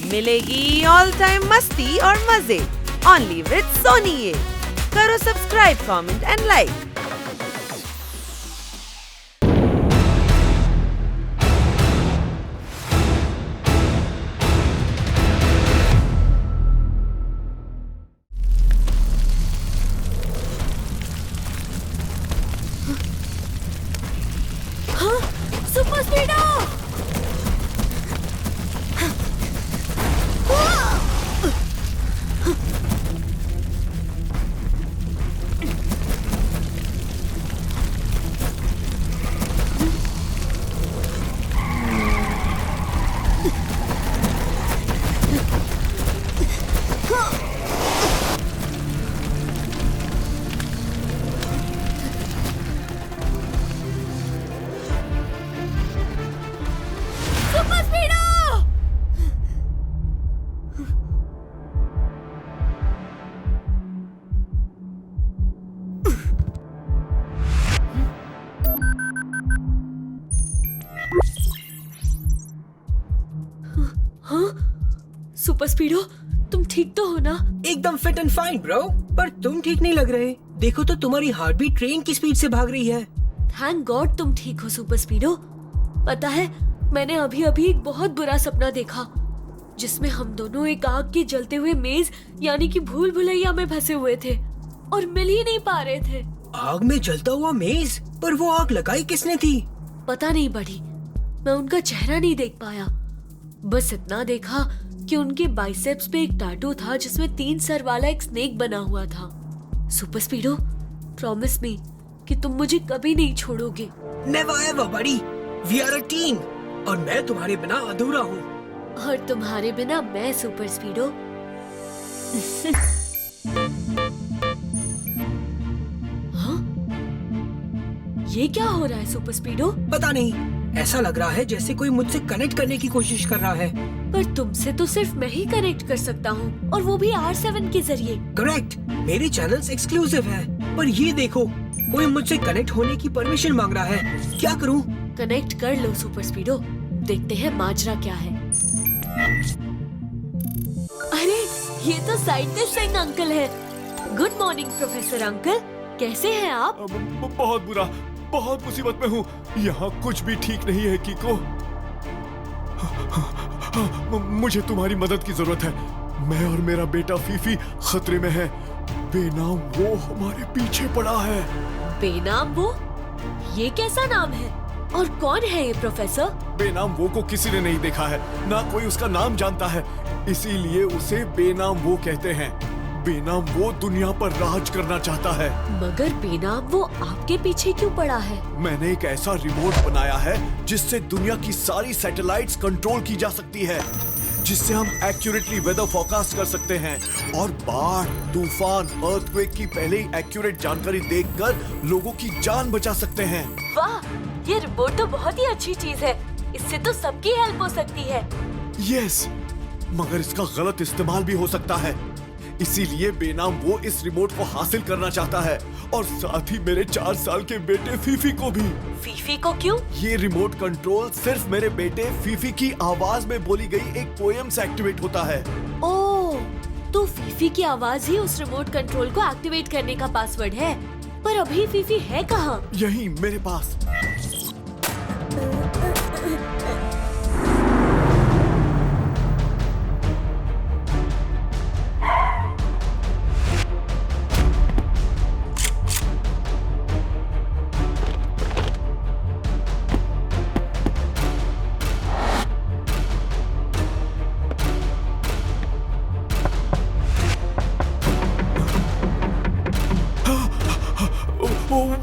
मिलेगी all time मस्ती और मजे ओनली विद सोनी ये। करो subscribe, comment and like. Super speedo! Super speedo! हाँ? सुपर स्पीडो, तुम ठीक तो हो ना? एकदम फिट एंड फाइन ब्रो। पर तुम ठीक नहीं लग रहे। देखो तो तुम्हारी हार्ट बीट ट्रेन की स्पीड से भाग रही है। थैंक गॉड तुम ठीक हो सुपर स्पीडो। पता है, मैंने अभी अभी एक बहुत बुरा सपना देखा जिसमें हम दोनों एक आग के जलते हुए मेज यानी कि भूल भुलैया में फंसे हुए थे और मिल ही नहीं पा रहे थे। आग में जलता हुआ मेज? पर वो आग लगाई किसने थी? पता नहीं बड़ी, मैं उनका चेहरा नहीं देख पाया। बस इतना देखा कि उनके बाइसेप्स पे एक टैटू था जिसमें 3 सर वाला एक स्नेक बना हुआ था। सुपर स्पीडो, प्रॉमिस मी कि तुम मुझे कभी नहीं छोड़ोगे। नेवर एवर बड़ी, वी आर अ टीम और मैं तुम्हारे बिना अधूरा हूँ। और तुम्हारे बिना मैं सुपर स्पीडो। हाँ? ये क्या हो रहा है सुपर स्पीडो? पता नहीं, ऐसा लग रहा है जैसे कोई मुझसे कनेक्ट करने की कोशिश कर रहा है। पर तुमसे तो सिर्फ मैं ही कनेक्ट कर सकता हूँ और वो भी R7 के जरिए। करेक्ट, मेरे चैनल्स एक्सक्लूसिव है। पर ये देखो, कोई मुझसे कनेक्ट होने की परमिशन मांग रहा है। क्या करूँ? कनेक्ट कर लो सुपर स्पीडो, देखते हैं माजरा क्या है। अरे ये तो साइंटिस्ट सिंह अंकल है। गुड मॉर्निंग प्रोफेसर अंकल, कैसे हैं आप? बहुत बुरा, बहुत मुसीबत में हूँ। यहाँ कुछ भी ठीक नहीं है कीको। मुझे तुम्हारी मदद की जरूरत है। मैं और मेरा बेटा फीफी खतरे में है। बेनाम वो हमारे पीछे पड़ा है। बेनाम वो? ये कैसा नाम है और कौन है ये प्रोफेसर? बेनाम वो को किसी ने नहीं देखा है, ना कोई उसका नाम जानता है, इसीलिए उसे बेनाम वो कहते हैं। बेनाम वो दुनिया पर राज करना चाहता है। मगर बेनाम वो आपके पीछे क्यों पड़ा है? मैंने एक ऐसा रिमोट बनाया है जिससे दुनिया की सारी सैटेलाइट्स कंट्रोल की जा सकती है, जिससे हम एक्यूरेटली वेदर फोरकास्ट कर सकते हैं और बाढ़, तूफान, अर्थक्वेक की पहले ही एक्यूरेट जानकारी देखकर लोगों की जान बचा सकते हैं। वाह, ये रिपोर्ट तो बहुत ही अच्छी चीज है। इससे तो सबकी हेल्प हो सकती है। यस, मगर इसका गलत इस्तेमाल भी हो सकता है। इसीलिए बेनाम वो इस रिमोट को हासिल करना चाहता है और साथ ही मेरे 4 साल के बेटे फीफी को भी। फीफी को क्यों? ये रिमोट कंट्रोल सिर्फ मेरे बेटे फीफी की आवाज में बोली गई एक पोएम से एक्टिवेट होता है। ओह, तो फीफी की आवाज ही उस रिमोट कंट्रोल को एक्टिवेट करने का पासवर्ड है। पर अभी फीफी है कहाँ? यही मेरे पास।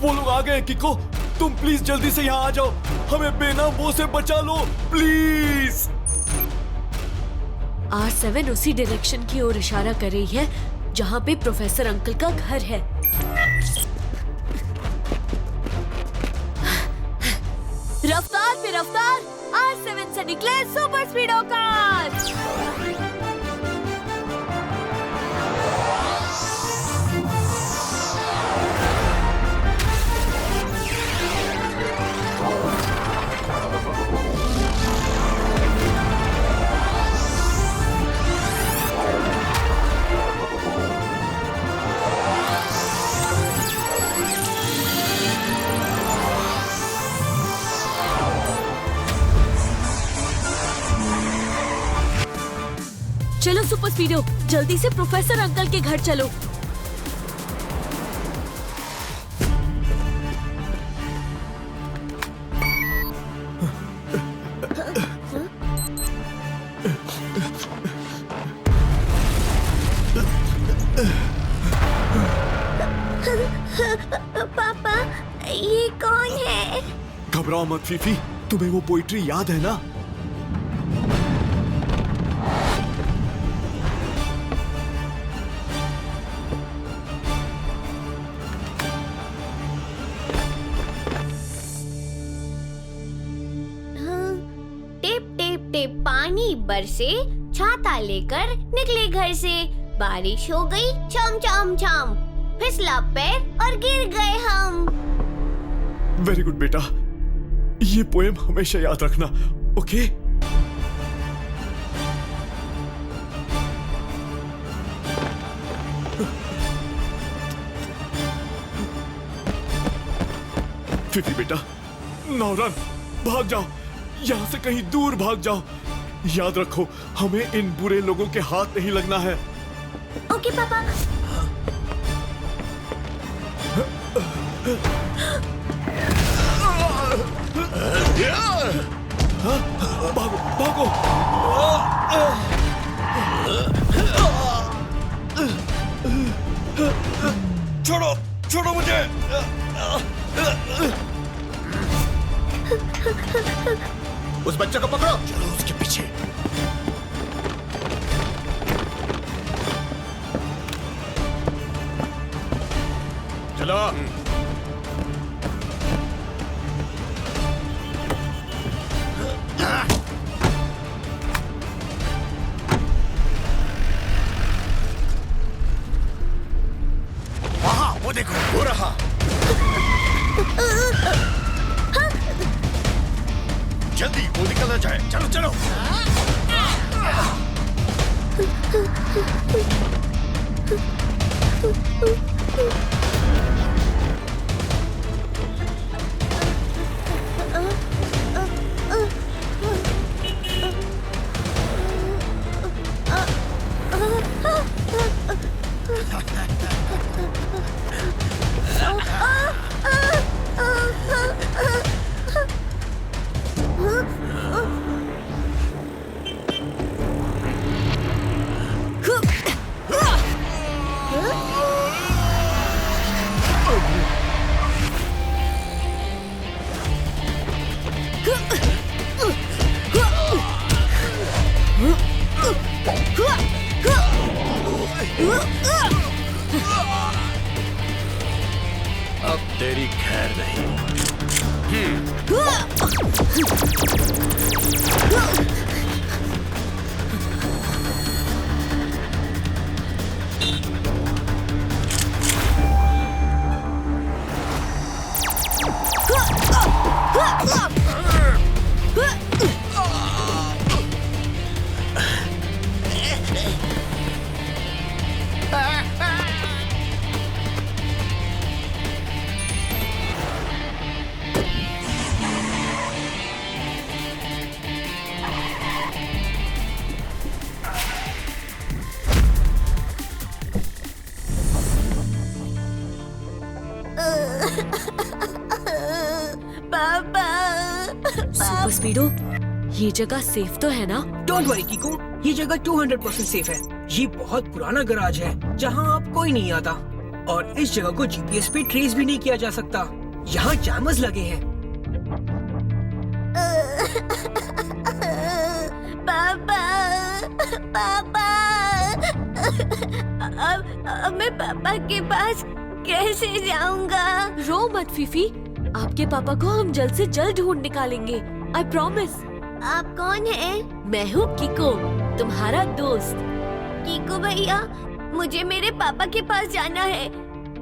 वो लोग आ गए किको, तुम प्लीज जल्दी से यहाँ आ जाओ। हमें बेनाम वो से बचा लो प्लीज। R7 उसी डायरेक्शन की ओर इशारा कर रही है जहाँ पे प्रोफेसर अंकल का घर है। रफ्तार पे रफ्तार, R7 से निकले सुपर स्पीडो कार। चलो सुपर स्पीडो, जल्दी से प्रोफेसर अंकल के घर चलो। पापा, ये कौन है? घबराओ मत फीफी, तुम्हें वो पोइट्री याद है ना? टिप टिप टिप पानी बरसे, छाता लेकर निकले घर से, बारिश हो गई छम छम छम, फिसला पैर और गिर गए हम। वेरी गुड बेटा, ये पोएम हमेशा याद रखना, ओके? फीफी बेटा, नाउ रन, भाग जाओ, यहाँ से कहीं दूर भाग जाओ। याद रखो, हमें इन बुरे लोगों के हाथ नहीं लगना है। ओके पापा। भागो भागो। छोड़ो छोड़ो मुझे। उस बच्चे को पकड़ो। चलो उसके पीछे। चलो। वहाँ वो देखो, वो रहा। जल्दी वो निकल ना जाए। चलो चलो। अब तेरी खैर नहीं। पापा, सुपर स्पीडो, ये जगह सेफ तो है ना? डोंट वरी कीको, ये जगह 200% सेफ है। ये बहुत पुराना गराज है जहाँ अब कोई नहीं आता, और इस जगह को जीपीएस पे ट्रेस भी नहीं किया जा सकता। यहाँ जैमर्स लगे हैं। पापा, पापा, अब मैं पापा के पास कैसे जाऊंगा? रो मत फीफी, आपके पापा को हम जल्द से जल्द ढूंढ निकालेंगे, आई प्रॉमिस। आप कौन हैं? मैं हूँ किको, तुम्हारा दोस्त। कीको भैया, मुझे मेरे पापा के पास जाना है,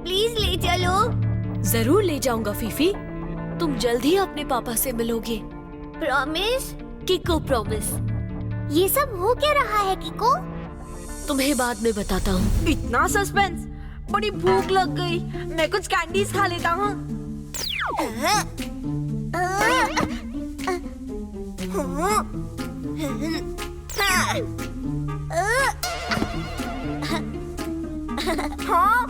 प्लीज ले चलो। जरूर ले जाऊंगा फीफी, तुम जल्द ही अपने पापा से मिलोगे। प्रॉमिस? किको प्रॉमिस। ये सब हो क्या रहा है कीको? तुम्हें बाद में बताता हूँ। इतना सस्पेंस, बड़ी भूख लग गई, मैं कुछ कैंडीज खा लेता हूँ। हाँ।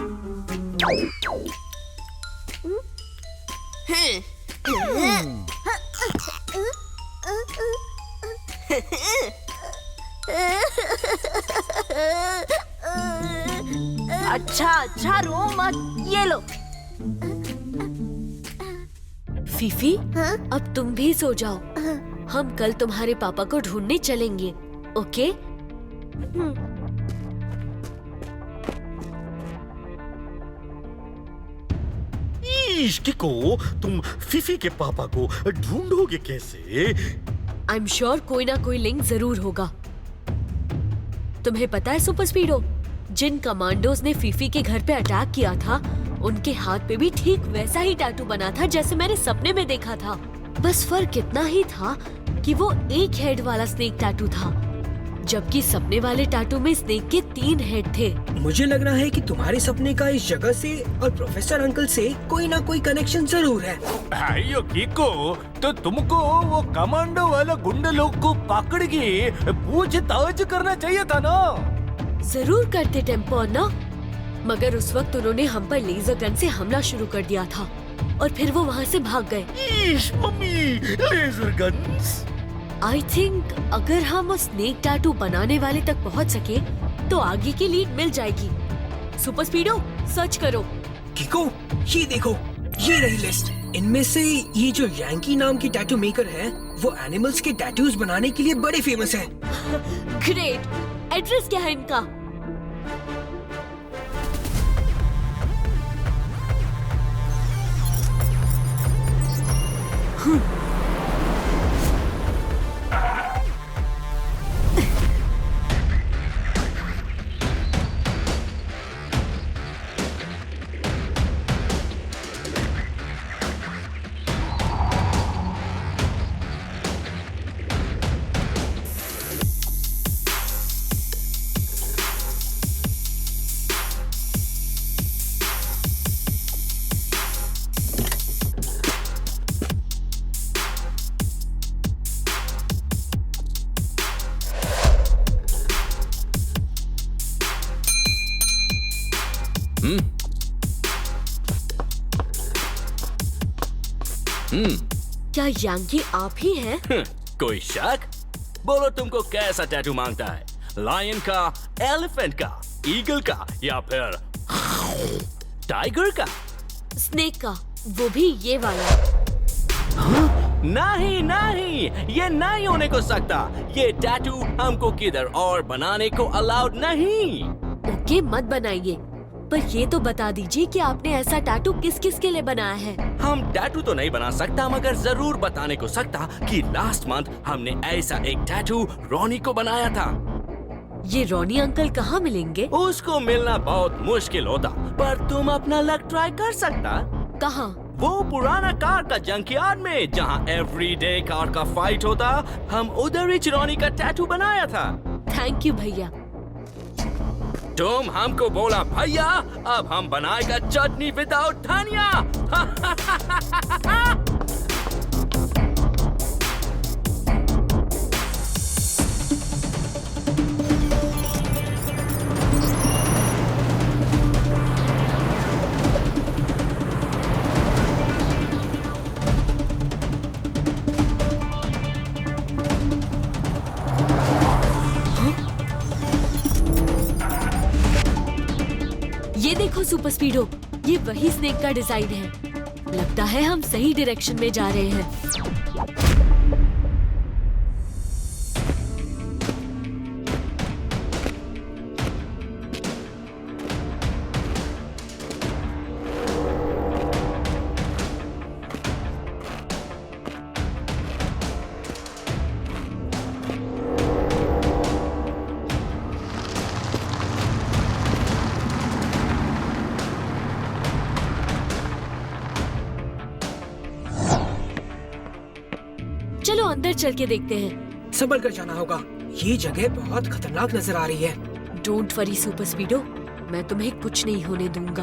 अच्छा रो मत, ये लो। फीफी, हाँ? अब तुम भी सो जाओ। हम कल तुम्हारे पापा को ढूंढने चलेंगे, ओके? किको, तुम फीफी के पापा को ढूंढोगे कैसे? आई एम श्योर कोई ना कोई लिंक जरूर होगा। तुम्हें पता है सुपर स्पीडो, जिन कमांडोज ने फीफी के घर पे अटैक किया था, उनके हाथ पे भी ठीक वैसा ही टैटू बना था जैसे मैंने सपने में देखा था। बस फर्क इतना ही था कि वो एक हेड वाला स्नेक टैटू था, जबकि सपने वाले टैटू में स्नेक के 3 हेड थे। मुझे लग रहा है कि तुम्हारे सपने का इस जगह से और प्रोफेसर अंकल से कोई ना कोई कनेक्शन जरूर है। अयो किको, तो तुमको वो कमांडो वाला गुंडे लोग को पकड़ के पूछताछ करना चाहिए था ना। जरूर करते टेम्पो ना, मगर उस वक्त उन्होंने हम पर लेजर गन से हमला शुरू कर दिया था और फिर वो वहाँ से भाग गए। Mummy, laser guns. I think अगर हम उस स्नेक टैटू बनाने वाले तक पहुँच सके तो आगे की लीड मिल जाएगी। सुपर स्पीडो, सर्च करो। किको, ये देखो, ये रही लिस्ट। इनमें से ये जो यांकी नाम की टैटू मेकर है, वो एनिमल्स के टैटूज बनाने के लिए बड़े फेमस हैं। ग्रेट। एड्रेस क्या है इनका? क्या यांकी आप ही हैं? कोई शक? बोलो तुमको कैसा टैटू मांगता है? लायन का, एलिफेंट का, ईगल का या फिर टाइगर का? स्नेक का, वो भी ये वाला। नहीं नहीं, ये नहीं होने को सकता। ये टैटू हमको किधर और बनाने को अलाउड नहीं। ओके, मत बनाइए, पर ये तो बता दीजिए कि आपने ऐसा टैटू किस किस के लिए बनाया है? हम टैटू तो नहीं बना सकता, मगर जरूर बताने को सकता कि लास्ट मंथ हमने ऐसा एक टैटू रॉनी को बनाया था। ये रॉनी अंकल कहाँ मिलेंगे? उसको मिलना बहुत मुश्किल होता, पर तुम अपना लक ट्राई कर सकता। कहाँ? वो पुराना कार का जंकयार्ड में, जहाँ एवरीडे कार का फाइट होता। हम उधर ही रॉनी का टैटू बनाया था। थैंक यू भैया। तुम हमको बोला भैया, अब हम बनाएगा चटनी विदाउट धनिया। ये देखो सुपर स्पीडो, ये वही स्नेक का डिजाइन है। लगता है हम सही डायरेक्शन में जा रहे हैं। चलो अंदर चल के देखते हैं। संभल कर जाना होगा, ये जगह बहुत खतरनाक नजर आ रही है। डोंट वरी सुपर स्पीडो, मैं तुम्हें कुछ नहीं होने दूंगा।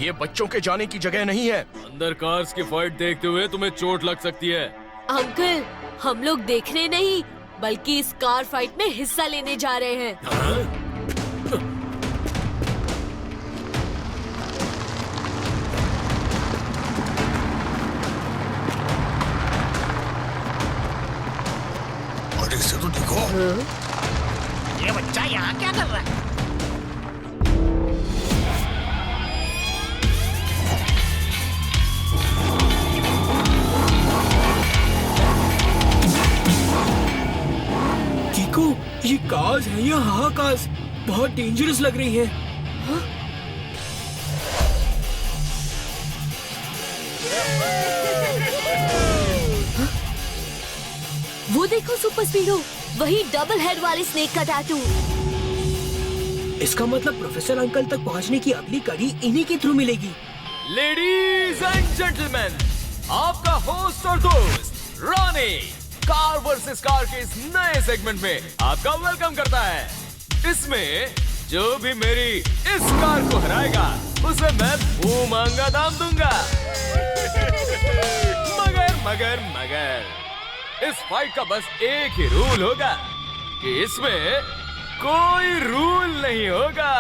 ये बच्चों के जाने की जगह नहीं है। अंदर कार्स की फाइट देखते हुए तुम्हें चोट लग सकती है। अंकल, हम लोग देखने नहीं बल्कि इस कार फाइट में हिस्सा लेने जा रहे हैं। और इसे तो देखो। ये बच्चा यहाँ क्या कर रहा है? कीको, ये कार्स हैं या हाँ कार्स बहुत डेंजरस लग रही हैं। वो देखो सुपर स्पीडो, वही डबल हेड वाले स्नेक का टैटू। इसका मतलब प्रोफेसर अंकल तक पहुंचने की अगली कड़ी इन्हीं के थ्रू मिलेगी। लेडीज एंड जेंटलमैन, आपका होस्ट और दोस्त रॉनी कार वर्सेस कार के इस नए सेगमेंट में आपका वेलकम करता है। इसमें जो भी मेरी इस कार को हराएगा उसे मैं भूमांगा दाम दूंगा। मगर इस फाइट का बस एक ही रूल होगा कि इसमें कोई रूल नहीं होगा।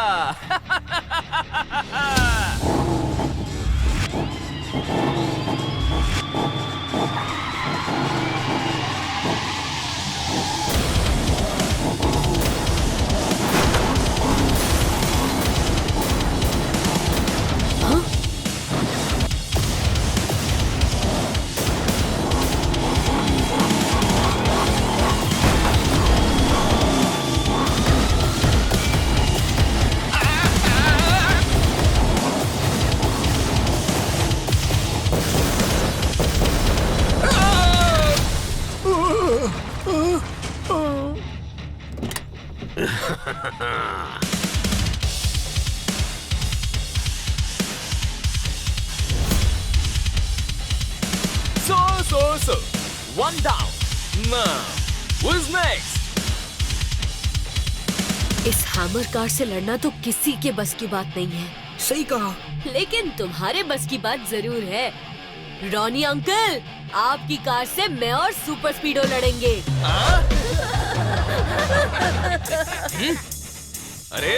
So, one down. Now, who's next? इस हैमर कार से लड़ना तो किसी के बस की बात नहीं है। सही कहा। लेकिन तुम्हारे बस की बात जरूर है। रॉनी अंकल, आपकी कार से मैं और सुपर स्पीडो लड़ेंगे। अरे,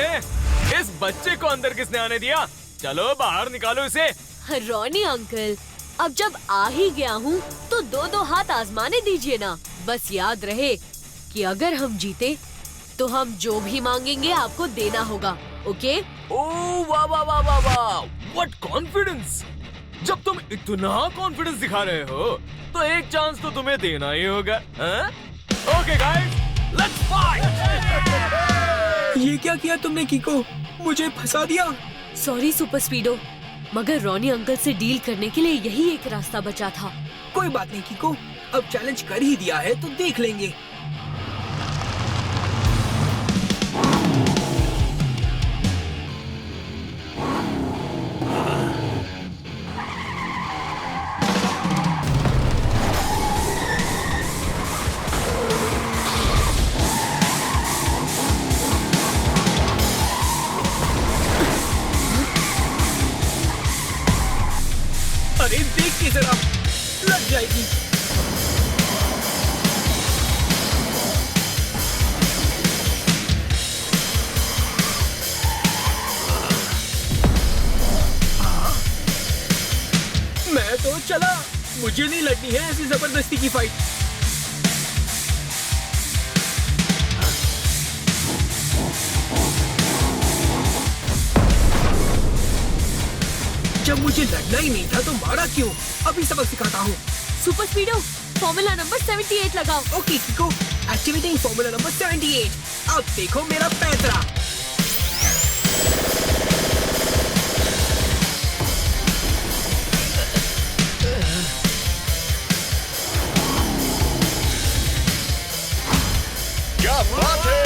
इस बच्चे को अंदर किसने आने दिया? चलो बाहर निकालो इसे। रॉनी अंकल, अब जब आ ही गया हूँ तो दो हाथ आजमाने दीजिए ना। बस याद रहे कि अगर हम जीते तो हम जो भी मांगेंगे आपको देना होगा, ओके? ओह वाह वाह वाह वाह वाह! What confidence! जब तुम इतना कॉन्फिडेंस दिखा रहे हो तो एक चांस तो तुम्हें देना ही होगा। Okay guys, let's fight! ये क्या किया तुमने कीको? मुझे फंसा दिया। सॉरी सुपर स्पीडो, मगर रॉनी अंकल से डील करने के लिए यही एक रास्ता बचा था। कोई बात नहीं कीको, अब चैलेंज कर ही दिया है तो देख लेंगे। अरे देख के जरा, लग जाएगी। मैं तो चला, मुझे नहीं लड़नी है ऐसी जबरदस्ती की फाइट। जब मुझे लड़ना ही नहीं था तो मारा क्यों? अभी सबक सिखाता हूँ। सुपर स्पीडो, फॉर्मूला नंबर 78 लगाओ। Okay कीको, activating formula number 78। अब देखो मेरा पैतरा। क्या बात है!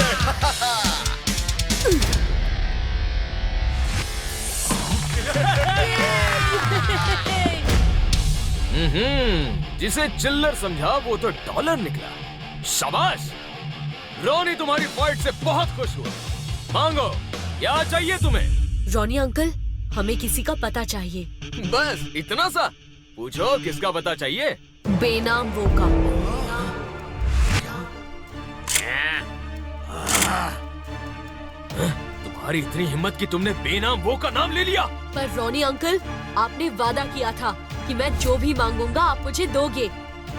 जिसे चिल्लर समझा वो तो डॉलर निकला। शाबाश! रॉनी तुम्हारी फाइट से बहुत खुश हुआ। मांगो, क्या चाहिए तुम्हें? रॉनी अंकल, हमें किसी का पता चाहिए। बस इतना सा? पूछो किसका पता चाहिए? बेनाम वो का। तुम्हारी इतनी हिम्मत कि तुमने बेनाम वो का नाम ले लिया। पर रॉनी अंकल, आपने वादा किया था कि मैं जो भी मांगूंगा आप मुझे दोगे।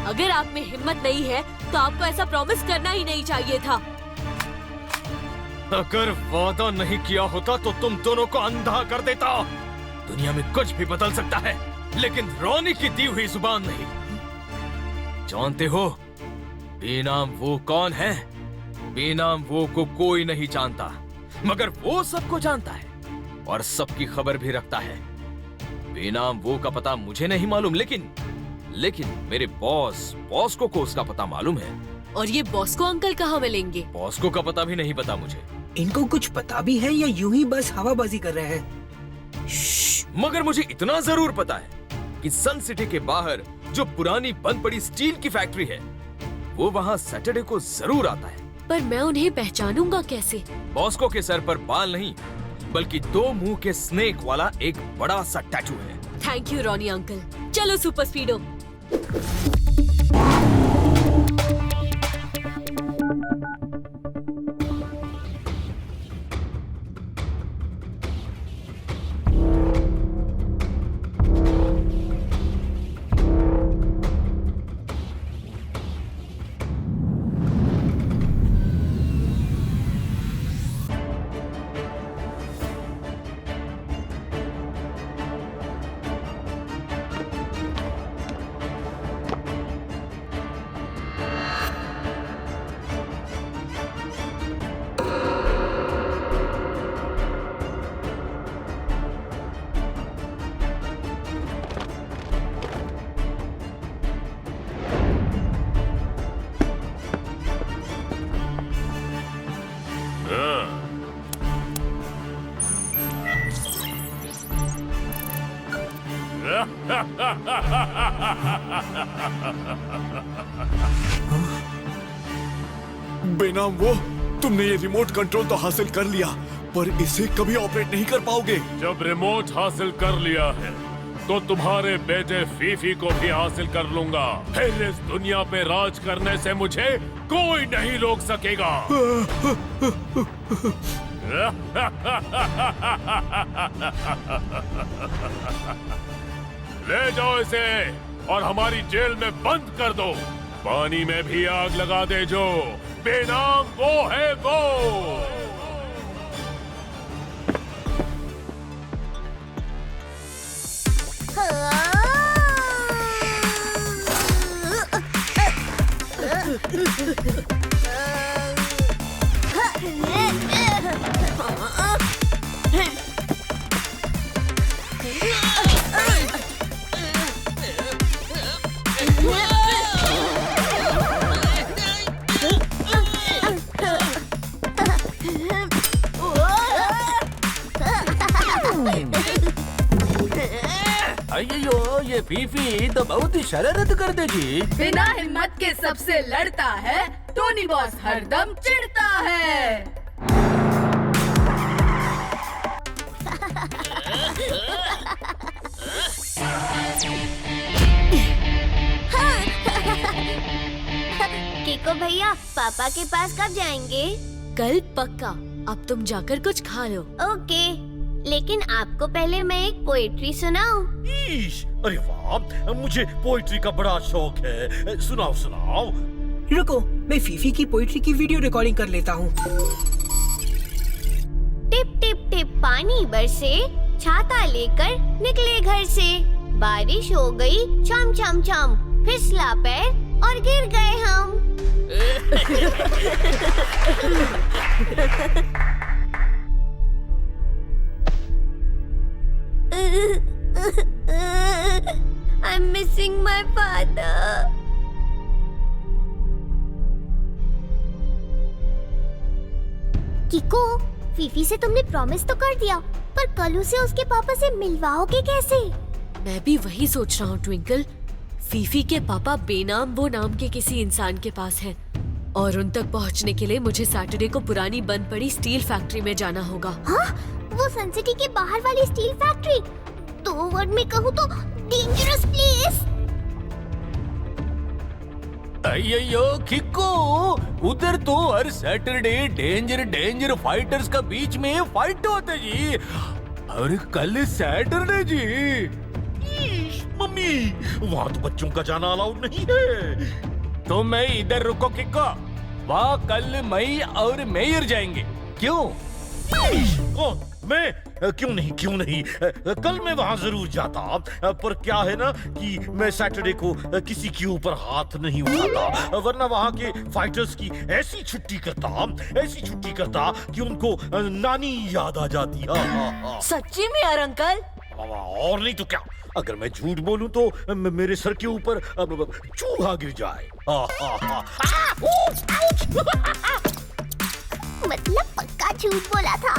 अगर आप में हिम्मत नहीं है तो आपको ऐसा प्रॉमिस करना ही नहीं चाहिए था। अगर वादा नहीं किया होता तो तुम दोनों को अंधा कर देता। दुनिया में कुछ भी बदल सकता है, लेकिन रॉनी की दी हुई जुबान नहीं। जानते हो बेनाम वो कौन है? बेनाम वो को कोई नहीं जानता, मगर वो सबको जानता है और सबकी खबर भी रखता है। बेनाम वो का पता मुझे नहीं मालूम, लेकिन मेरे बॉस को उसका पता मालूम है। और ये बॉस्को अंकल कहाँ मिलेंगे? बॉस्को का पता भी नहीं पता मुझे। इनको कुछ पता भी है या यूं ही बस हवाबाजी कर रहे हैं? मगर मुझे इतना जरूर पता है कि सन सिटी के बाहर जो पुरानी बंद पड़ी स्टील की फैक्ट्री है, वो वहाँ सैटरडे को जरूर आता है। पर मैं उन्हें पहचानूंगा कैसे? बॉस्को के सर पर बाल नहीं, बल्कि 2 मुंह के स्नेक वाला एक बड़ा सा टैटू है। Thank you Ronnie uncle. चलो सुपर स्पीडो। बेनाम वो, तुमने ये रिमोट कंट्रोल तो हासिल कर लिया, पर इसे कभी ऑपरेट नहीं कर पाओगे। जब रिमोट हासिल कर लिया है तो तुम्हारे बेटे फीफी को भी हासिल कर लूंगा। फिर इस दुनिया पे राज करने से मुझे कोई नहीं रोक सकेगा। ले जाओ इसे और हमारी जेल में बंद कर दो। पानी में भी आग लगा दे जो बेनाम वो है वो। अयो, ये फीफी तो बहुत ही शरारत कर देगी। बिना हिम्मत के सबसे लड़ता है, टोनी बॉस हरदम चिढ़ता है। कीको भैया, पापा के पास कब जाएंगे? कल पक्का। अब तुम जाकर कुछ खा लो। ओके, लेकिन आपको पहले मैं एक पोएट्री सुनाऊं? अरे वाह, मुझे पोएट्री का बड़ा शौक है। सुनाओ सुनाओ। रुको, मैं फीफी की पोएट्री की वीडियो रिकॉर्डिंग कर लेता हूँ। टिप टिप टिप पानी बरसे, छाता लेकर निकले घर से। बारिश हो गई छम छम छम, फिसला पैर और गिर गए हम। I'm missing my father. Kiko, Fifi से तुमने प्रॉमिस तो कर दिया, पर कल उसे उसके पापा से मिलवाओगे कैसे? मैं भी वही सोच रहा हूँ ट्विंकल। फीफी के पापा बेनाम वो नाम के किसी इंसान के पास हैं और उन तक पहुँचने के लिए मुझे सैटरडे को पुरानी बंद पड़ी स्टील फैक्ट्री में जाना होगा। हाँ? वो सन सिटी के बाहर वाली स्टील फैक्ट्री? 2 वर्ड में कहूँ तो डेंजरस प्लेस। अयो किक्को, उधर तो हर सैटरडे डेंजर फाइटर्स का बीच में फाइट होते जी। और कल सैटरडे जी। मम्मी, वहाँ तो बच्चों का जाना अलाउड नहीं है। तो मैं इधर रुको किक्को, वहाँ कल मई और मेयर जाएंगे। क्यों? कौन? मैं? क्यों नहीं, कल मैं वहाँ जरूर जाता, पर क्या है ना कि मैं सैटरडे को किसी के ऊपर हाथ नहीं उठाता, वरना वहाँ के फाइटर्स की ऐसी छुट्टी करता कि उनको नानी याद आ जाती। सच्ची में यार अंकल? और नहीं तो क्या, अगर मैं झूठ बोलूं तो मेरे सर के ऊपर चूहा गिर जाए। मतलब पक्का झूठ बोला था।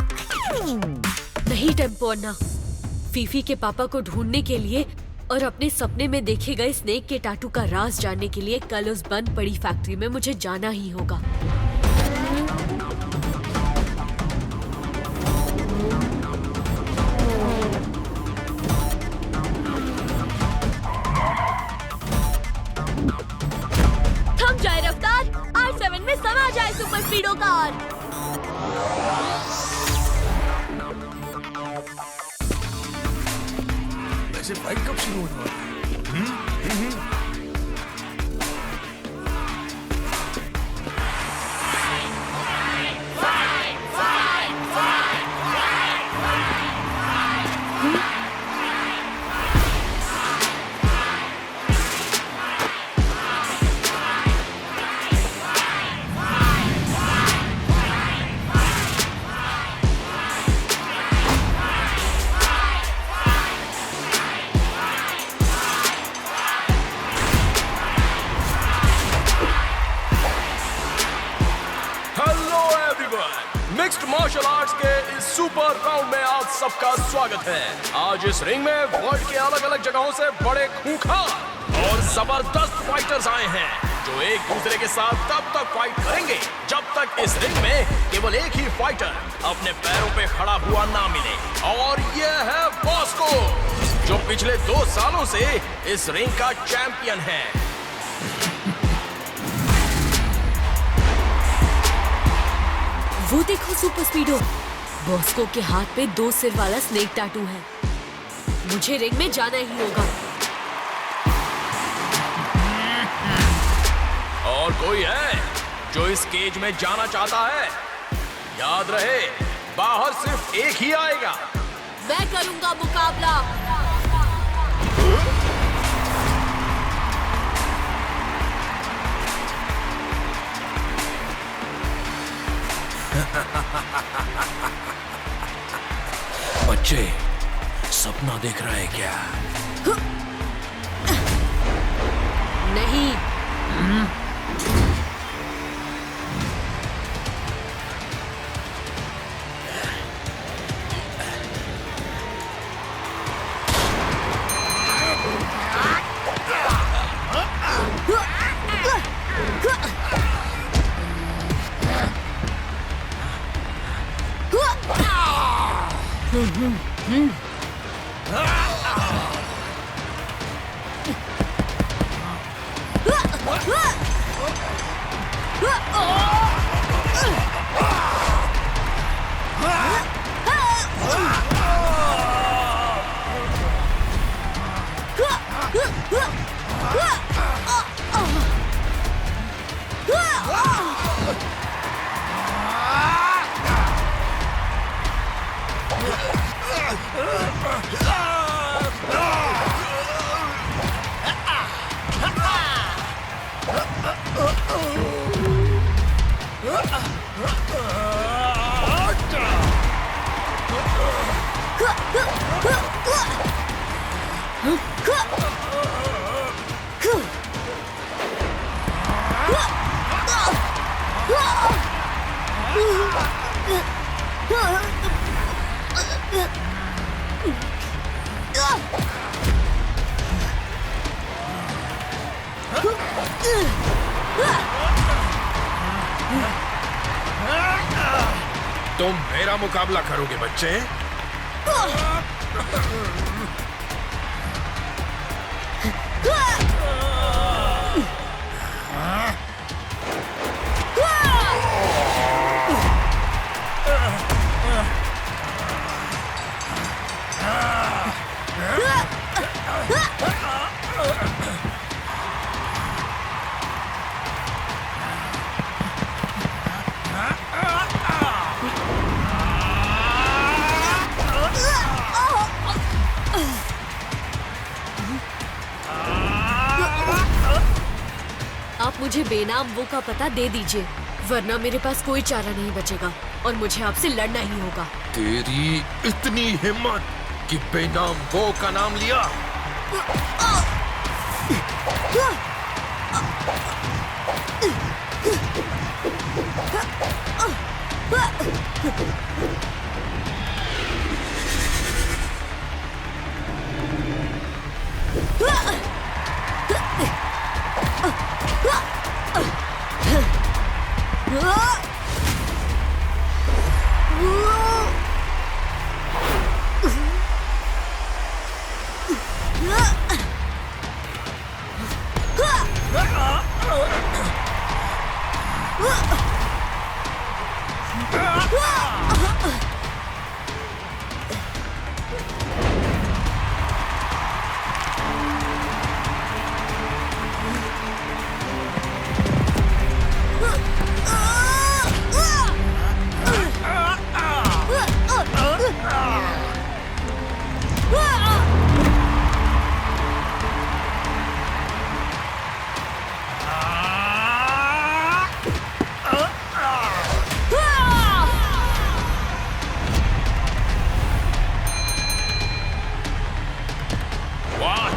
नहीं टेम्पो अन्ना, फीफी के पापा को ढूंढने के लिए और अपने सपने में देखे गए स्नेक के टाटू का राज जानने के लिए कल उस बंद पड़ी फैक्ट्री में मुझे जाना ही होगा। थम जाए रफ्तार, R7 में समा जाए सुपर स्पीडो कार। वैसे फाइट कब शुरू होने वाली है? मिक्स्ड मार्शल आर्ट्स के इस सुपर राउंड में आप सबका स्वागत है। आज इस रिंग में वर्ल्ड के अलग अलग जगहों से बड़े खूंखार और जबरदस्त फाइटर्स आए हैं, जो एक दूसरे के साथ तब तक फाइट करेंगे जब तक इस रिंग में केवल एक ही फाइटर अपने पैरों पे खड़ा हुआ ना मिले। और ये है बॉस्को, जो पिछले 2 सालों से इस रिंग का चैंपियन है। वो देखो सुपर स्पीडो, बॉस्को के हाथ पे 2 सिर वाला स्नेक टैटू है। मुझे रिंग में जाना ही होगा। और कोई है जो इस केज में जाना चाहता है? याद रहे, बाहर सिर्फ एक ही आएगा। मैं करूंगा मुकाबला। बच्चे, सपना देख रहे हैं क्या? नहीं। तुम मेरा मुकाबला करोगे बच्चे? मुझे बेनाम वो का पता दे दीजिए, वरना मेरे पास कोई चारा नहीं बचेगा और मुझे आपसे लड़ना ही होगा। तेरी इतनी हिम्मत कि बेनाम वो का नाम लिया?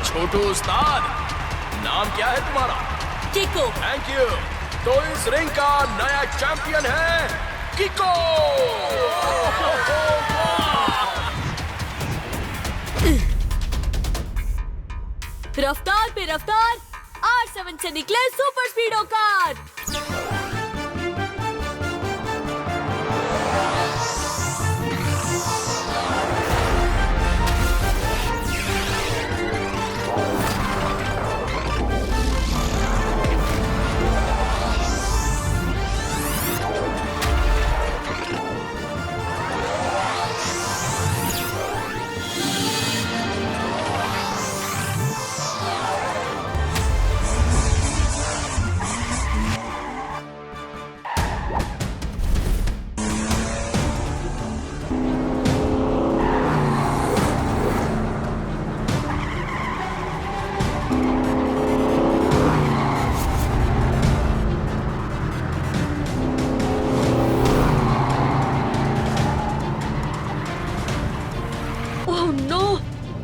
छोटू उस्ताद, नाम क्या है तुम्हारा? किको। Thank you. तो इस रिंग का नया चैंपियन है किको। रफ्तार पे रफ्तार, R7 से निकले सुपर स्पीडो कार।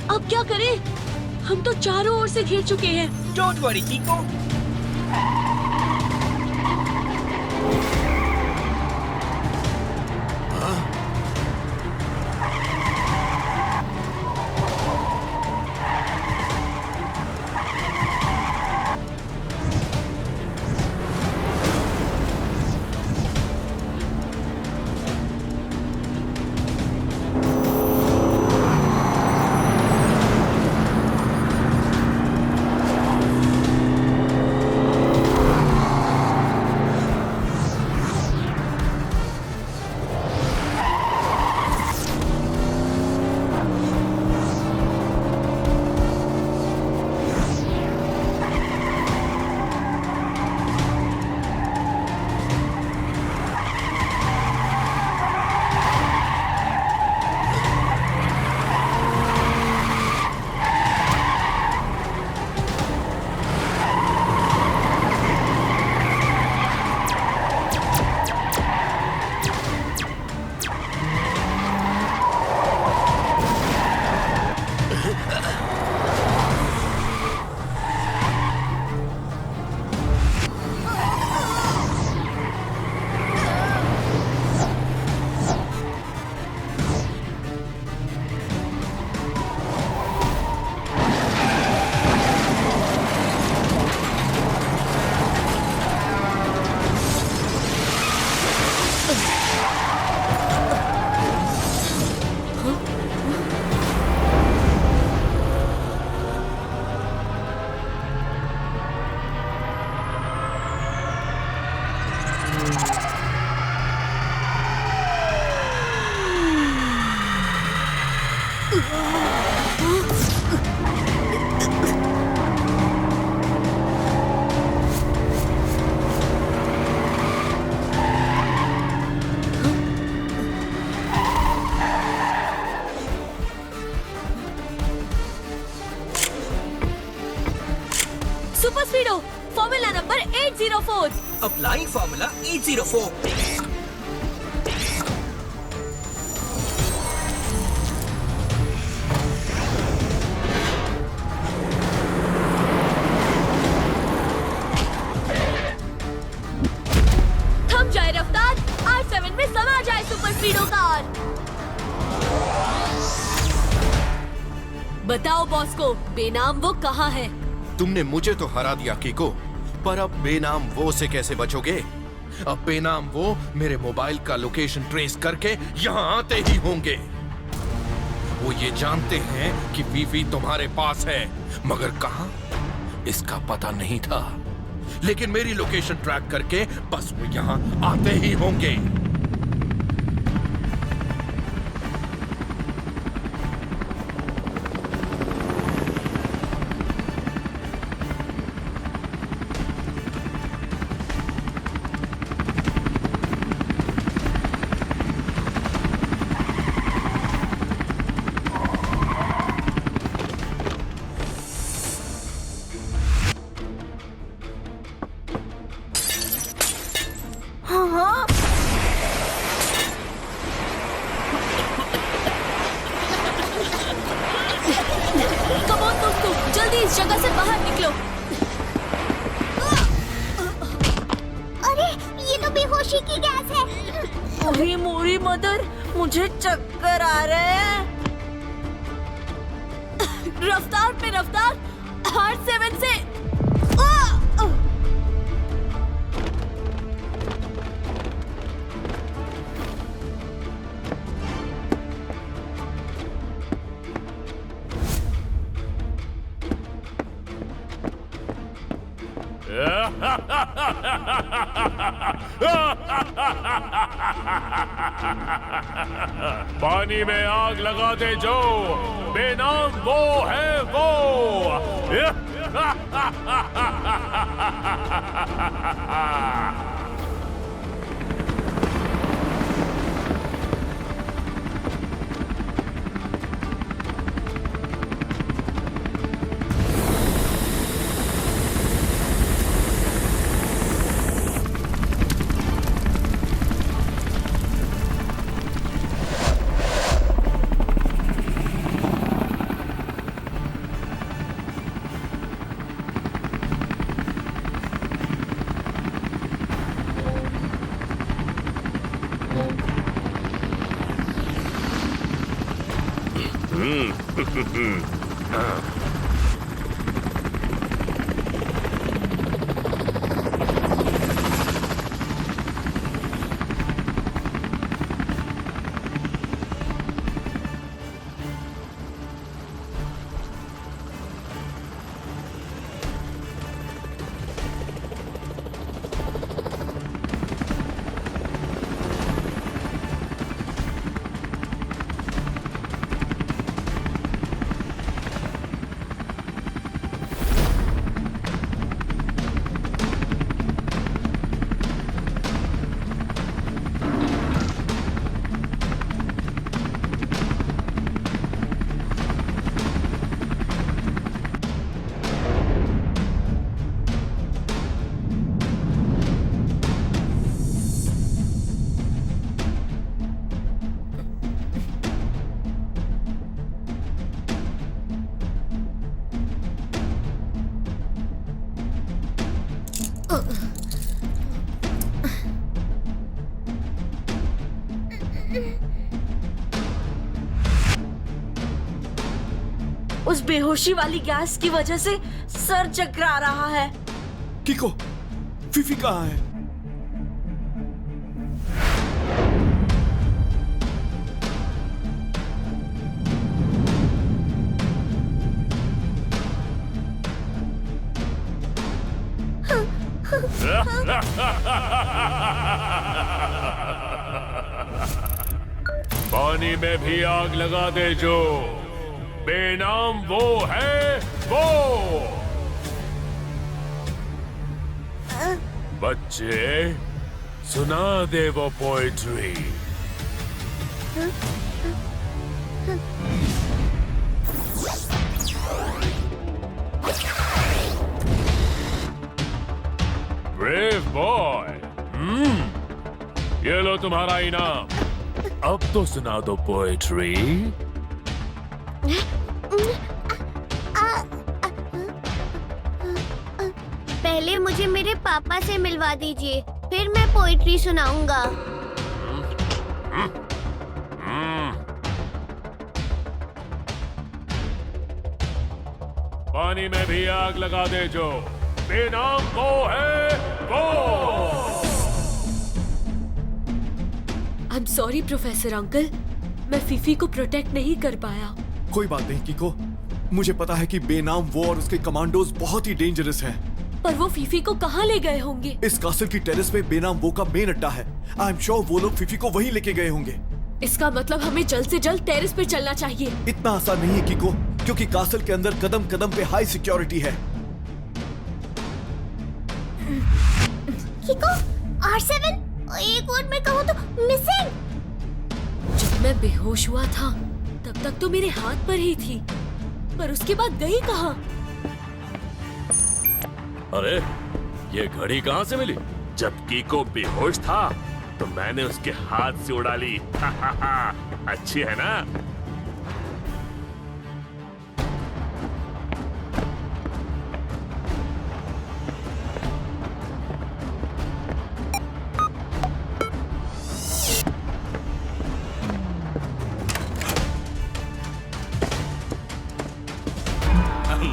अब क्या करें? हम तो चारों ओर से घिर चुके हैं। Don't worry Kiko. Formula number 804। Applying formula 804। थम जाए रफ्तार, R7 में समा जाए सुपर स्पीडो कार। बताओ बॉस को, बेनाम वो कहाँ है? तुमने मुझे तो हरा दिया कीको, पर अब बेनाम वो से कैसे बचोगे? अब बेनाम वो मेरे मोबाइल का लोकेशन ट्रेस करके यहाँ आते ही होंगे। वो ये जानते हैं कि फीफी तुम्हारे पास है, मगर कहाँ इसका पता नहीं था। लेकिन मेरी लोकेशन ट्रैक करके बस वो यहाँ आते ही होंगे। कम ऑन दोस्तों, जल्दी इस जगह से बाहर निकलो। अरे ये तो बेहोशी की गैस है। अरे मोरी मदर, मुझे चक्कर आ रहे हैं। रफ्तार पे रफ्तार, R7 से। पानी में आग लगा दे जो, बेनाम वो है वो। उस बेहोशी वाली गैस की वजह से सर चकरा रहा है। कीको, फीफी कहाँ है? पानी में भी आग लगा दे जो, बेनाम वो है वो। बच्चे, सुना दे वो पोएट्री। Brave boy. ये लो तुम्हारा इनाम। अब तो सुना दो पोएट्री। पहले मुझे मेरे पापा से मिलवा दीजिए, फिर मैं पोइट्री सुनाऊंगा। पानी में भी आग लगा दे जो बेनाम वो है वो। I am sorry professor uncle, मैं फीफी को प्रोटेक्ट नहीं कर पाया। कोई बात नहीं कीको, मुझे पता है कि बेनाम वो और उसके कमांडोज बहुत ही डेंजरस हैं। पर वो फीफी को कहाँ ले गए होंगे? इस कासल की टेरेस पे बेनाम वो का मेन अड्डा है। आई एम श्योर वो लोग फीफी को वहीं लेके गए होंगे। इसका मतलब हमें जल्द से जल्द टेरेस पे चलना चाहिए। इतना आसान नहीं है कीको, क्योंकि कासल के अंदर कदम कदम पे हाई सिक्योरिटी है। कीको, R7 एक वर्ड में कहूँ तो मिसिंग। जब मैं बेहोश हुआ था तब तक तो मेरे हाथ पर ही थी, पर उसके बाद गई कहाँ? अरे ये घड़ी कहाँ से मिली? जब कीको बेहोश था तो मैंने उसके हाथ से उड़ा ली। अच्छी है ना?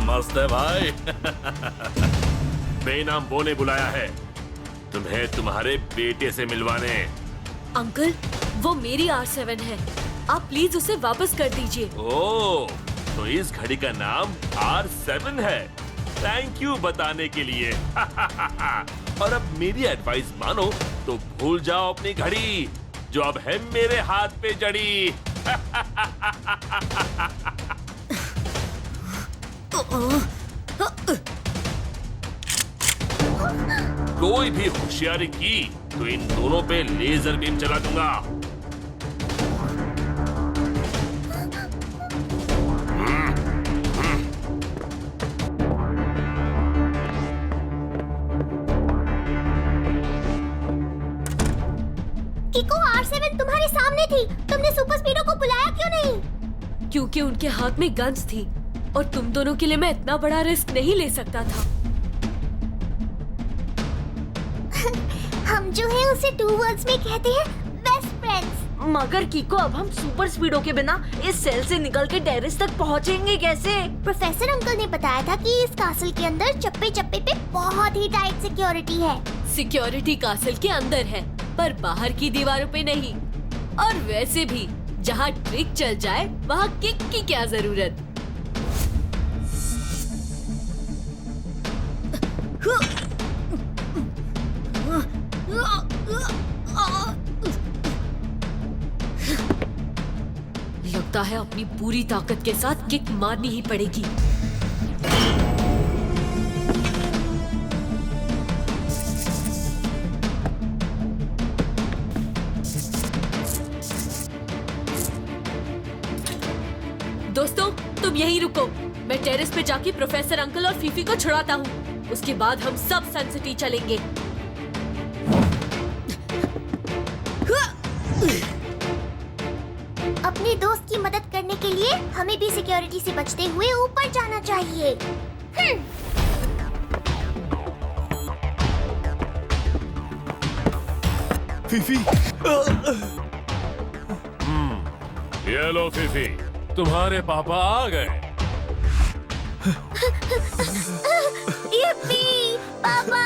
मस्त है भाई। बेनाम वो ने बुलाया है तुम्हें तुम्हारे बेटे से मिलवाने। अंकल, वो मेरी R7 है, आप प्लीज उसे वापस कर दीजिए। ओह, तो इस घड़ी का नाम R7 है। थैंक यू बताने के लिए। और अब मेरी एडवाइस मानो तो भूल जाओ अपनी घड़ी, जो अब है मेरे हाथ पे जड़ी। कोई भी होशियारी की तो इन दोनों पे लेजर बीम चला दूंगा। कीको, R7 तुम्हारे सामने थी, तुमने सुपर स्पीडो को बुलाया क्यों नहीं? क्योंकि उनके हाथ में गन्स थी और तुम दोनों के लिए मैं इतना बड़ा रिस्क नहीं ले सकता था। हम जो है उसे 2 वर्ड्स में कहते हैं बेस्ट फ्रेंड्स। मगर कीको, अब हम सुपर स्पीडो के बिना इस सेल से निकल के टेरेस तक पहुंचेंगे कैसे? प्रोफेसर अंकल ने बताया था कि इस कासल के अंदर चप्पे चप्पे पे बहुत ही टाइट सिक्योरिटी है। सिक्योरिटी कासल के अंदर है, पर बाहर की दीवारों पे नहीं। और वैसे भी जहाँ ट्रिक चल जाए वहाँ किक की क्या जरूरत। लगता है अपनी पूरी ताकत के साथ किक मारनी ही पड़ेगी। दोस्तों, तुम यहीं रुको, मैं टेरेस पे जाके प्रोफेसर अंकल और फीफी को छुड़ाता हूँ। उसके बाद हम सब सन सिटी चलेंगे। अपने दोस्त की मदद करने के लिए हमें भी सिक्योरिटी से बचते हुए ऊपर जाना चाहिए। फीफी, ये लो फीफी, तुम्हारे पापा आ गए। यप्पी, पापा।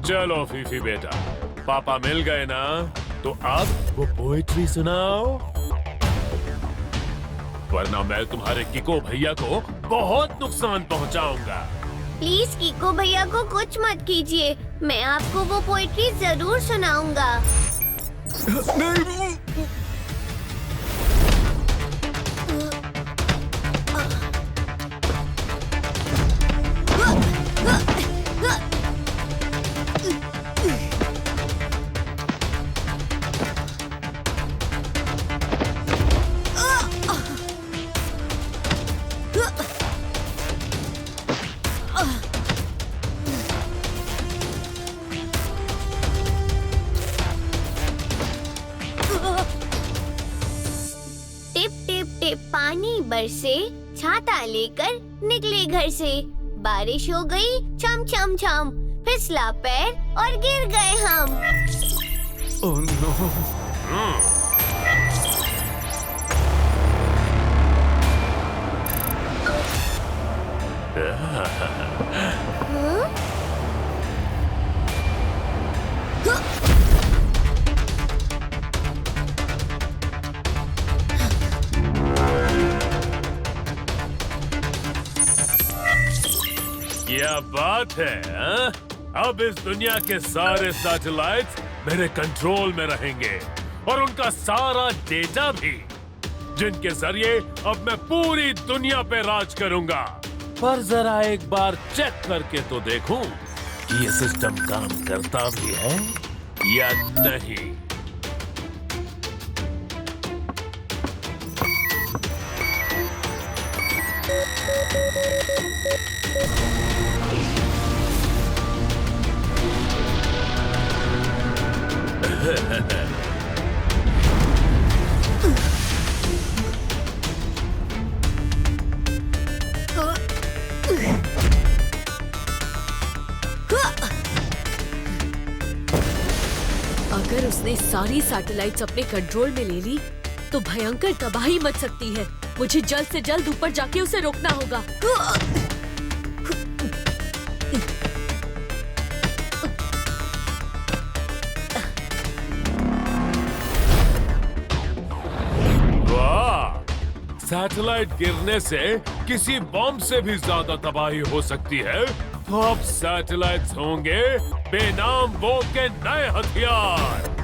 चलो फीफी बेटा, पापा मिल गए ना, तो अब वो पोएट्री सुनाओ, वरना मैं तुम्हारे किको भैया को बहुत नुकसान पहुंचाऊंगा। प्लीज कीको भैया को कुछ मत कीजिए, मैं आपको वो पोइट्री जरूर सुनाऊंगा। नहीं। टिप टिप टिप पानी बरसे, छाता लेकर निकले घर से। बारिश हो गई छम छम छम, फिसला पैर और गिर गए हम। Oh no. क्या बात है हा? अब इस दुनिया के सारे सैटेलाइट्स मेरे कंट्रोल में रहेंगे और उनका सारा डेटा भी, जिनके जरिए अब मैं पूरी दुनिया पे राज करूंगा। पर जरा एक बार चेक करके तो देखूं कि ये सिस्टम काम करता भी है या नहीं। अगर उसने सारी सैटेलाइट्स अपने कंट्रोल में ले ली तो भयंकर तबाही मच सकती है। मुझे जल्द से जल्द ऊपर जाके उसे रोकना होगा। वाह! सैटेलाइट गिरने से किसी बॉम्ब से भी ज्यादा तबाही हो सकती है। तो अब सैटेलाइट्स होंगे बेनाम वो के नए हथियार।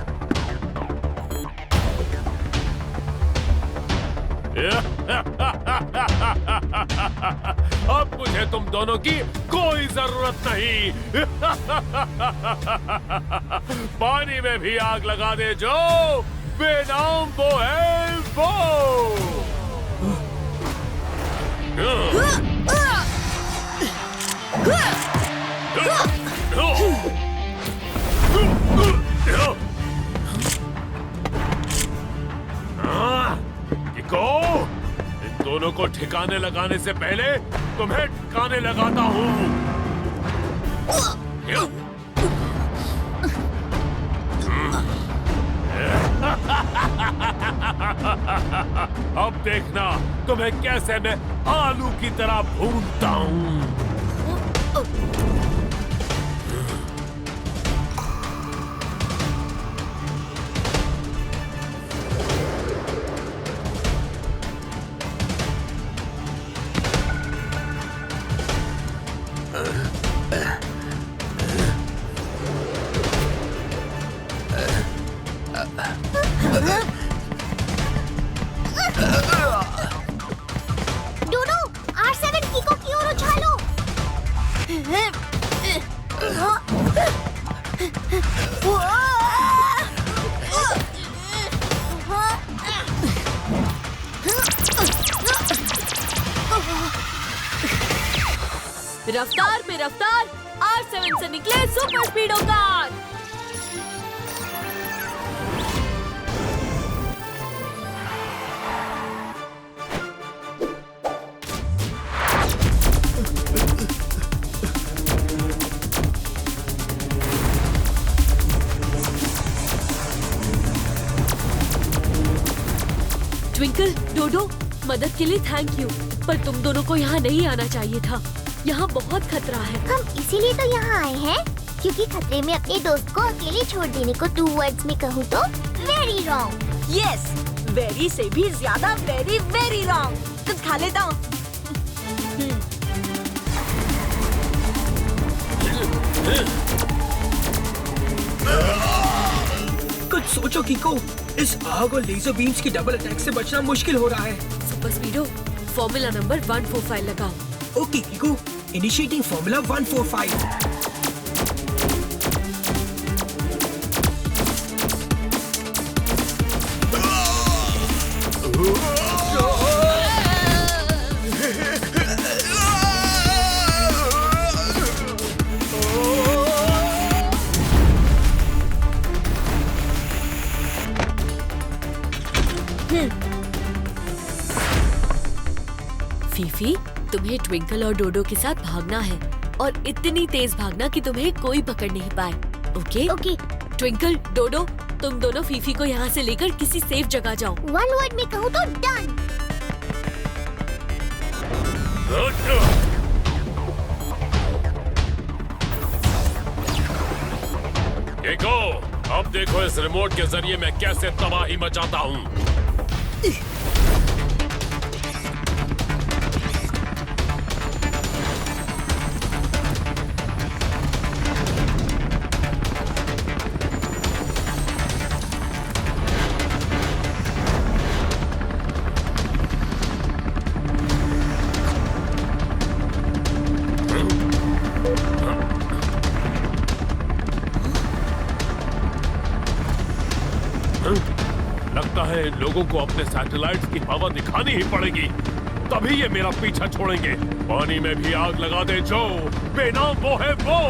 अब मुझे तुम दोनों की कोई जरूरत नहीं। पानी में भी आग लगा दे जो बेनाम वो है वो। किको, इन दोनों को ठिकाने लगाने से पहले तुम्हें ठिकाने लगाता हूँ। अब देखना तुम्हें कैसे मैं आलू की तरह भूनता हूँ। डोडो, R7 किको की ओर उछालो। रफ्तार में रफ्तार, R7 से निकले सुपर स्पीडो कार। ट्विंकल, डोडो, मदद के लिए थैंक यू, पर तुम दोनों को यहाँ नहीं आना चाहिए था। यहाँ बहुत खतरा है। हम इसीलिए तो यहाँ आए हैं, क्योंकि खतरे में अपने दोस्त को अकेले छोड़ देने को 2 वर्ड्स में कहूँ तो वेरी रॉन्ग। यस, वेरी से भी ज्यादा वेरी वेरी रॉन्ग। कुछ खा लेता हूँ। कुछ सोचो किको, इस आग और लेजर बीम्स की डबल अटैक से बचना मुश्किल हो रहा है। सुपर स्पीडो, फॉर्मूला नंबर 145 लगाओ। Okay किको, initiating formula 145। फीफी, तुम्हें ट्विंकल और डोडो के साथ भागना है और इतनी तेज भागना कि तुम्हें कोई पकड़ नहीं पाए। ओके? ओके। ट्विंकल, डोडो, तुम दोनों फीफी को यहाँ से लेकर किसी सेफ जगह जाओ। 1 वर्ड में कहूँ तो डन। देखो, अब देखो इस रिमोट के जरिए मैं कैसे तबाही मचाता हूँ। लगता है इन लोगों को अपने सैटेलाइट्स की पावर दिखानी ही पड़ेगी, तभी ये मेरा पीछा छोड़ेंगे। पानी में भी आग लगा दे जो, बेनाम वो है वो।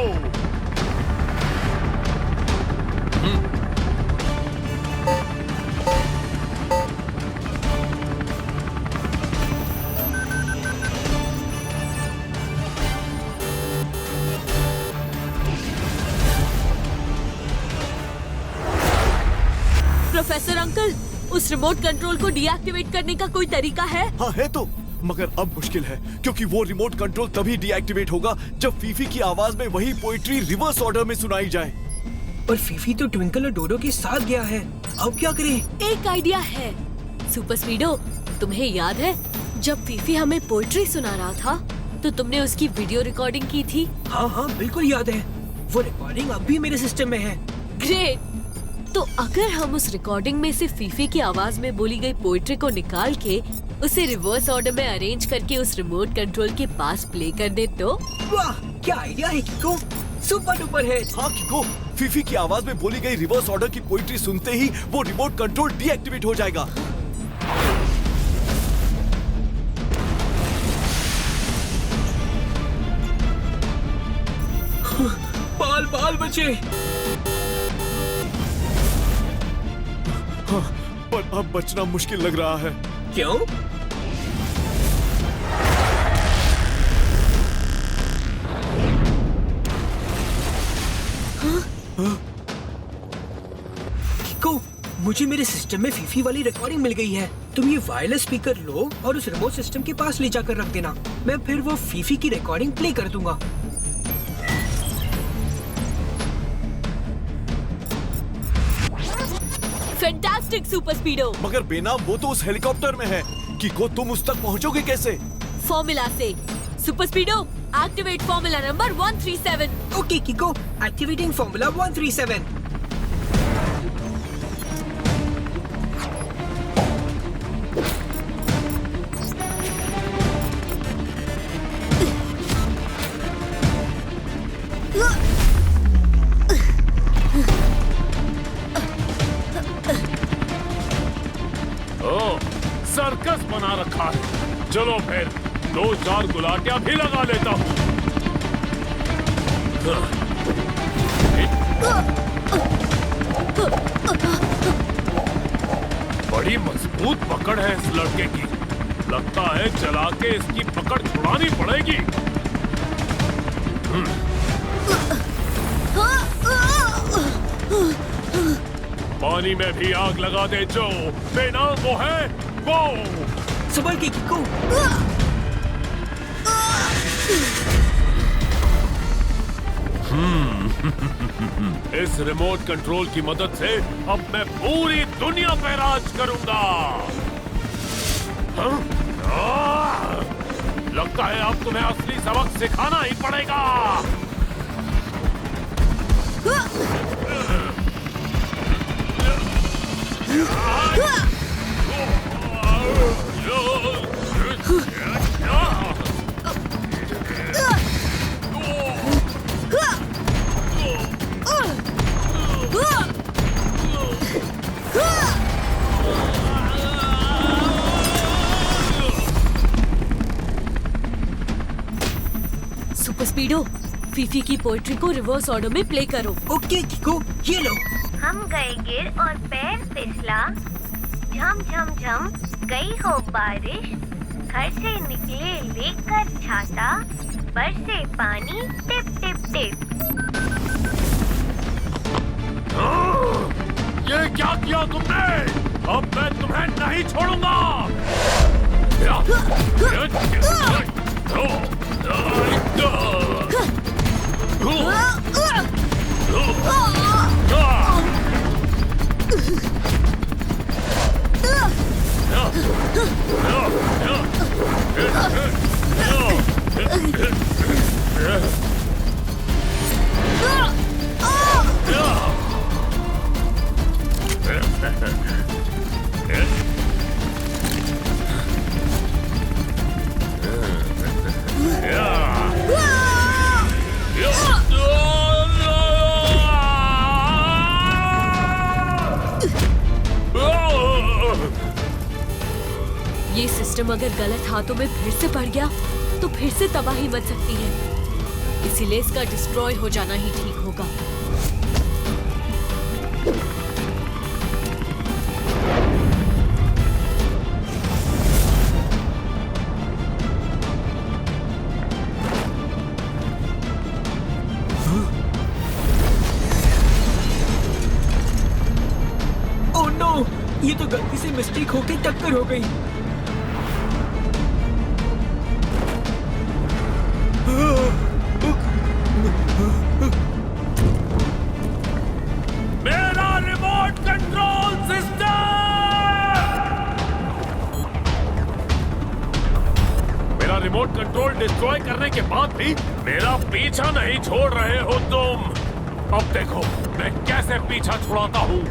प्रोफेसर अंकल, उस रिमोट कंट्रोल को डीएक्टिवेट करने का कोई तरीका है? हाँ है तो, मगर अब मुश्किल है क्योंकि वो रिमोट कंट्रोल तभी डीएक्टिवेट होगा जब फीफी की आवाज में वही पोएट्री रिवर्स ऑर्डर में सुनाई जाए। पर फीफी तो ट्विंकल और डोडो के साथ गया है, अब क्या करें? एक आइडिया है। सुपर स्पीडो, तुम्हें याद है जब फीफी हमें पोएट्री सुना रहा था तो तुमने उसकी वीडियो रिकॉर्डिंग की थी? हाँ हाँ बिल्कुल याद है, वो रिकॉर्डिंग अब भी मेरे सिस्टम में है। ग्रेट। तो अगर हम उस रिकॉर्डिंग में से फीफी की आवाज में बोली गई पोएट्री को निकाल के उसे रिवर्स ऑर्डर में अरेंज करके उस रिमोट कंट्रोल के पास प्ले कर दे तो? वाह, क्या आइडिया है किको, सुपर डुपर है। हाँ किको, फीफी की आवाज में बोली गई रिवर्स ऑर्डर की पोएट्री सुनते ही वो रिमोट कंट्रोल डीएक्टिवेट हो जाएगा। बाल बाल बचे। हाँ, पर अब बचना मुश्किल लग रहा है। क्यों? किको, मुझे मेरे सिस्टम में फीफी वाली रिकॉर्डिंग मिल गई है। तुम ये वायरलेस स्पीकर लो और उस रिमोट सिस्टम के पास ले जाकर रख देना। मैं फिर वो फीफी की रिकॉर्डिंग प्ले कर दूंगा। Fantastic super स्पीडो। मगर बेनाम वो तो उस हेलीकॉप्टर में है। किको, तुम उस तक पहुंचोगे कैसे? फॉर्मूला से। Super स्पीडो, activate formula number 137। Okay किको, activating formula 137। Circus बना रखा है। चलो फिर 2-4 गुलाटियां भी लगा लेता हूँ। बड़ी मजबूत पकड़ है इस लड़के की, लगता है चला के इसकी पकड़ छुड़ानी पड़ेगी। पानी में भी आग लगा दे जो, बेनाम वो है वो। संभल के किको। इस रिमोट कंट्रोल की मदद से अब मैं पूरी दुनिया पे राज करूंगा। लगता है अब तुम्हें असली सबक सिखाना ही पड़ेगा। सुपर स्पीडो, फीफी की पोएट्री को रिवर्स ऑर्डर में प्ले करो। ओके किको, ये लो। हम गए गिर और पैर फिसला, झम झम झम गई हो बारिश, घर से निकले लेकर छाता, बरसे पानी टिप टिप टिप। ये क्या किया तुमने? अब मैं तुम्हें नहीं छोड़ूंगा। ये सिस्टम अगर गलत हाथों में फिर से पड़ गया तो फिर से तबाही मच सकती है, इसीलिए इसका डिस्ट्रॉय हो जाना ही ठीक होगा। ओह नो, ये तो गलती से मिस्टेक होके टक्कर हो गई। मेरा रिमोट कंट्रोल सिस्टम! मेरा रिमोट कंट्रोल डिस्ट्रॉय करने के बाद भी मेरा पीछा नहीं छोड़ रहे हो तुम। अब देखो मैं कैसे पीछा छुड़ाता हूँ।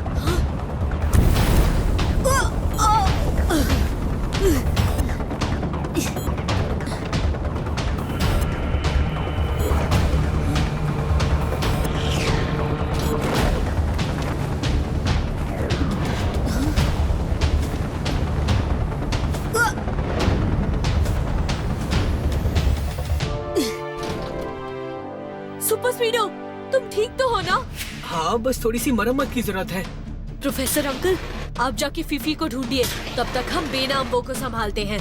सुपर स्पीडो, तुम ठीक तो हो ना? हाँ, बस थोड़ी सी मरम्मत की जरूरत है। प्रोफेसर अंकल, आप जाके फीफी को ढूंढिए, तब तक हम बेनाम वो को संभालते हैं।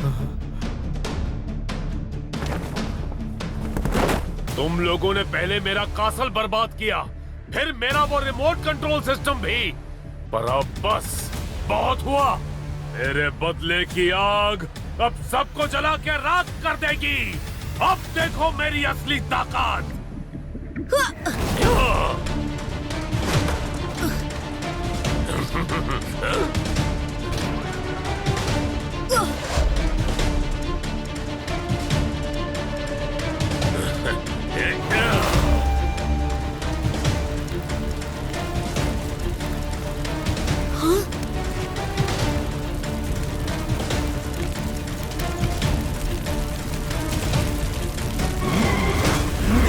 तुम लोगों ने पहले मेरा कासल बर्बाद किया, फिर मेरा वो रिमोट कंट्रोल सिस्टम भी, पर अब बस बहुत हुआ। मेरे बदले की आग अब सबको जला के राख कर देगी। अब देखो मेरी असली ताकत।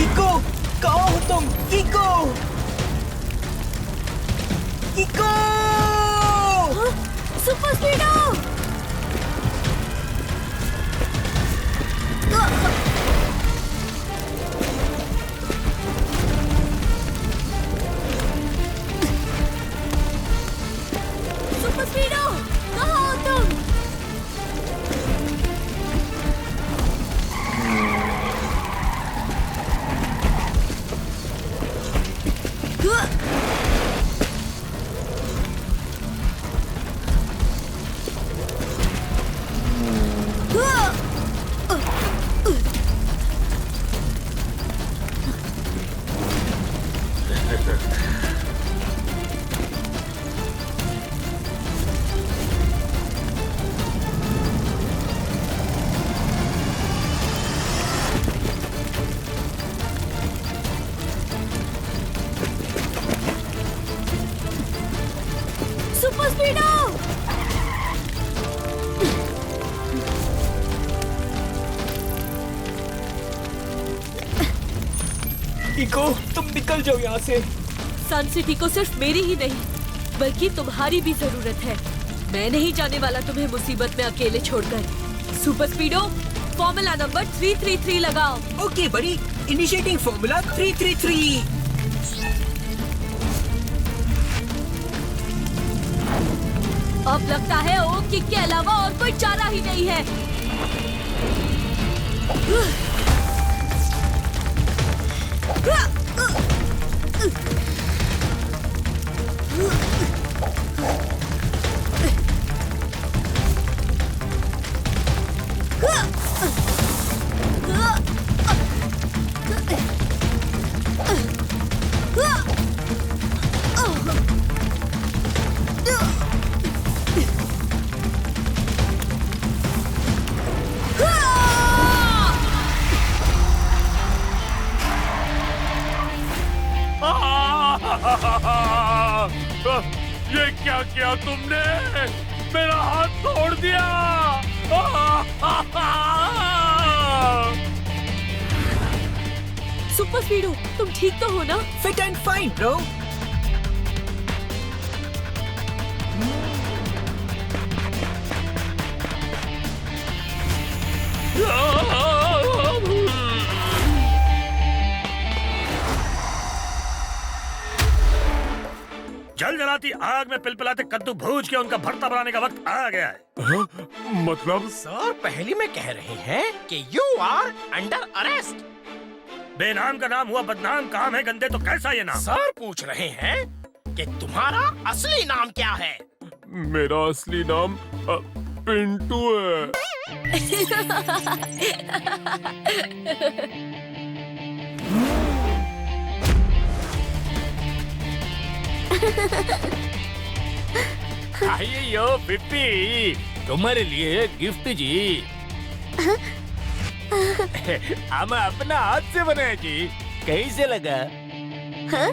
इको, कहाँ हो तुम? Eco! Eco! Super speedo! Super स्पीडो, कहाँ हो तुम? सुपर स्पीडो! इको, तुम निकल जाओ यहाँ से। सन सिटी को सिर्फ मेरी ही नहीं बल्कि तुम्हारी भी जरूरत है। मैं नहीं जाने वाला तुम्हें मुसीबत में अकेले छोड़कर। सुपर स्पीडो, फॉर्मूला नंबर 333 लगाओ। ओके बड़ी, इनिशिएटिंग फॉर्मूला 333। अब लगता है ओ किक के अलावा और कोई चारा ही नहीं है। ये क्या किया तुमने? मेरा हाथ तोड़ दिया। सुपर स्पीडो, तुम ठीक तो हो ना? Fit and fine bro. जल जलाती आग में पिलपिलाते कद्दू भूज के उनका भरता बनाने का वक्त आ गया है। मतलब सर, पहली में कह रहे हैं कि यू आर अंडर अरेस्ट। बेनाम का नाम हुआ बदनाम, काम है गंदे तो कैसा ये नाम? सर पूछ रहे हैं कि तुम्हारा असली नाम क्या है? मेरा असली नाम पिंटू है। आइए यो पिप्पी, तुम्हारे लिए गिफ्ट जी। हम अपना हाथ से बनाए जी, कैसे लगा? हाँ?